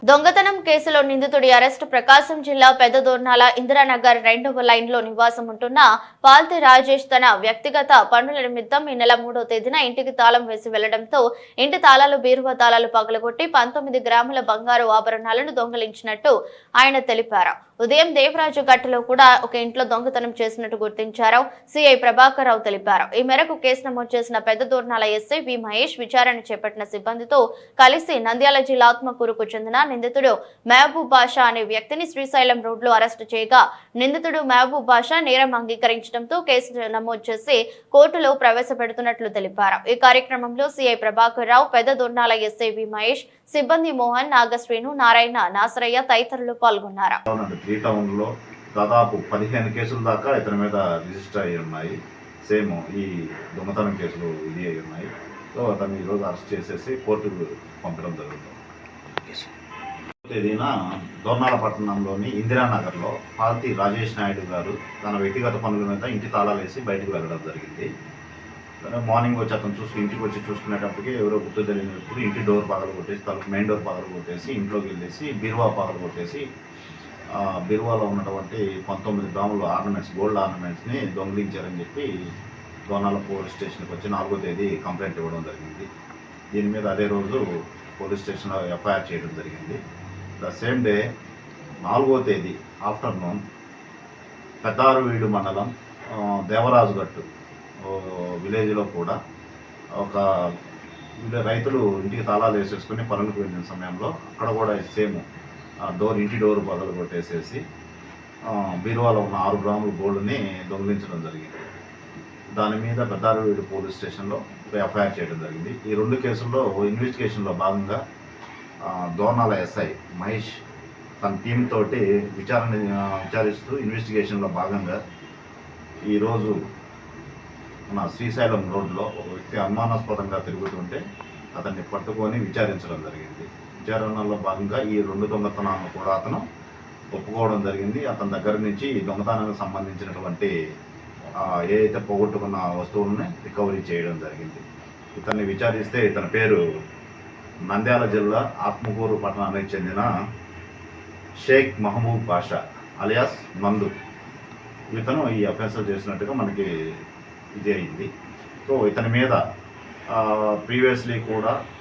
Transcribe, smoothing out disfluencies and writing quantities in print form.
దొంగతనం కేసులో నిందితుడి అరెస్టు ప్రకాశం జిల్లా పెద్దదోర్నాల ఇందిరానగర్ 2వ లైన్లో నివాసం ఉంటున్న పాల్తి రాజేష్ తన వ్యక్తిగత పనుల నిమిత్తం ఈ నెల 3వ తేదీన ఇంటికి తాళం వేసి వెళ్లడంతో ఇంటి తాళాలు బీరువా తాళాలు పగలగొట్టి 19 గ్రాముల బంగారు ఆభరణాలను దొంగిలించినట్టు ఆయన తెలిపారు. ఉదయం దేవరాజు గట్టులో కూడా ఒక ఇంట్లో దొంగతనం చేసినట్టు గుర్తించారు. సిఐ ప్రభాకర్ రావు తెలిపారు. ఈ మేరకు కేసు నమోదు చేసిన పెద్దదోర్నాల ఎస్ఐ వి మహేష్ విచారణ చేపట్టిన సిబ్బందితో కలిసి నంద్యాల జిల్లా ఆత్మకూరుకు చెందిన నిందితుడు మహబూబ్ బాషా అనే వ్యక్తిని శ్రీశైలం రోడ్లో అరెస్టు చేయగా నిందితుడు మహబూబ్ బాషా నేరం అంగీకరించడంతో కేసు నమోదు చేసి కోర్టులో ప్రవేశపెడుతున్నట్లు తెలిపారు. ఈ కార్యక్రమంలో సిఐ ప్రభాకర్ రావు, పెద్దదోర్నాల ఎస్ఐ వి మహేష్, సిబ్బంది మోహన్, నాగశ్రీను, నారాయణ, నాసరయ్య తదితరులు పాల్గొన్నారు. దాదాపు 15 కేసుల దాకా ఇతని మీద రిజిస్టర్ అయ్యి ఉన్నాయి. సేమ్ ఈ దొంగతనం కేసులు ఇది అయి ఉన్నాయి. సో అతన్ని ఈరోజు అరెస్ట్ చేసేసి కోర్టుకు పంపడం జరుగుతుంది. తేదీన దోర్నాల పట్టణంలోని ఇందిరానగర్లో పాల్తి రాజేష్ నాయుడు గారు తన వ్యక్తిగత పనుల మీద ఇంటి తాళాలు వేసి బయటకు వెళ్ళడం జరిగింది. మార్నింగ్ వచ్చి అతను ఇంటికి వచ్చి చూసుకునేటప్పటికి ఎవరో గుర్తు తెలియనప్పుడు ఇంటి డోర్ పగలు కొట్టేసి, మెయిన్ డోర్ పగలు కొట్టేసి ఇంట్లోకి వెళ్ళేసి బీరువా పగలు కొట్టేసి బీరువాలో ఉన్నటువంటి 19 గ్రాముల ఆర్నమెంట్స్, గోల్డ్ ఆర్నమెంట్స్ని దొంగిలించారని చెప్పి దోర్నాల పోలీస్ స్టేషన్కి వచ్చి 4వ తేదీ కంప్లైంట్ ఇవ్వడం జరిగింది. దీని మీద అదే రోజు పోలీస్ స్టేషన్లో ఎఫ్ఐఆర్ చేయడం జరిగింది. ద సేమ్ డే 4వ తేదీ ఆఫ్టర్నూన్ పెద్దారువీడు మండలం దేవరాజుగట్టు విలేజ్లో కూడా ఒక రైతులు ఇంటికి తాళాలు వేసేసుకుని పనులకు వెళ్ళిన సమయంలో అక్కడ కూడా సేమ్ ఇంటి డోర్ బదులు కొట్టేసేసి బీరువాలో ఉన్న 6 గ్రాముల గోల్డ్ని దొంగిలించడం జరిగింది. దాని మీద పెద్దారువీడు పోలీస్ స్టేషన్లో ఎఫ్ఐఆర్ చేయడం జరిగింది. ఈ 2 కేసుల్లో ఇన్వెస్టిగేషన్లో భాగంగా దోర్నాల ఎస్ఐ మహేష్ తన టీం తోటి విచారిస్తూ ఇన్వెస్టిగేషన్లో భాగంగా ఈరోజు మన శ్రీశైలం రోడ్లో ఒక వ్యక్తి అనుమానాస్పదంగా తిరుగుతుంటే అతన్ని పట్టుకొని విచారించడం జరిగింది. విచారణలో భాగంగా ఈ 2 దొంగతనాలను కూడా అతను ఒప్పుకోవడం జరిగింది. అతని దగ్గర నుంచి ఈ దొంగతనానికి సంబంధించినటువంటి ఏదైతే పోగొట్టుకున్న వస్తువులని రికవరీ చేయడం జరిగింది. ఇతన్ని విచారిస్తే ఇతని పేరు నంద్యాల జిల్లా ఆత్మకూరు పట్టణానికి చెందిన షేక్ మహబూబ్ బాషా అలియాస్ నందు. ఇతను ఈ అఫెన్సులు చేసినట్టుగా మనకి ఇది అయింది. సో ఇతని మీద ప్రీవియస్లీ కూడా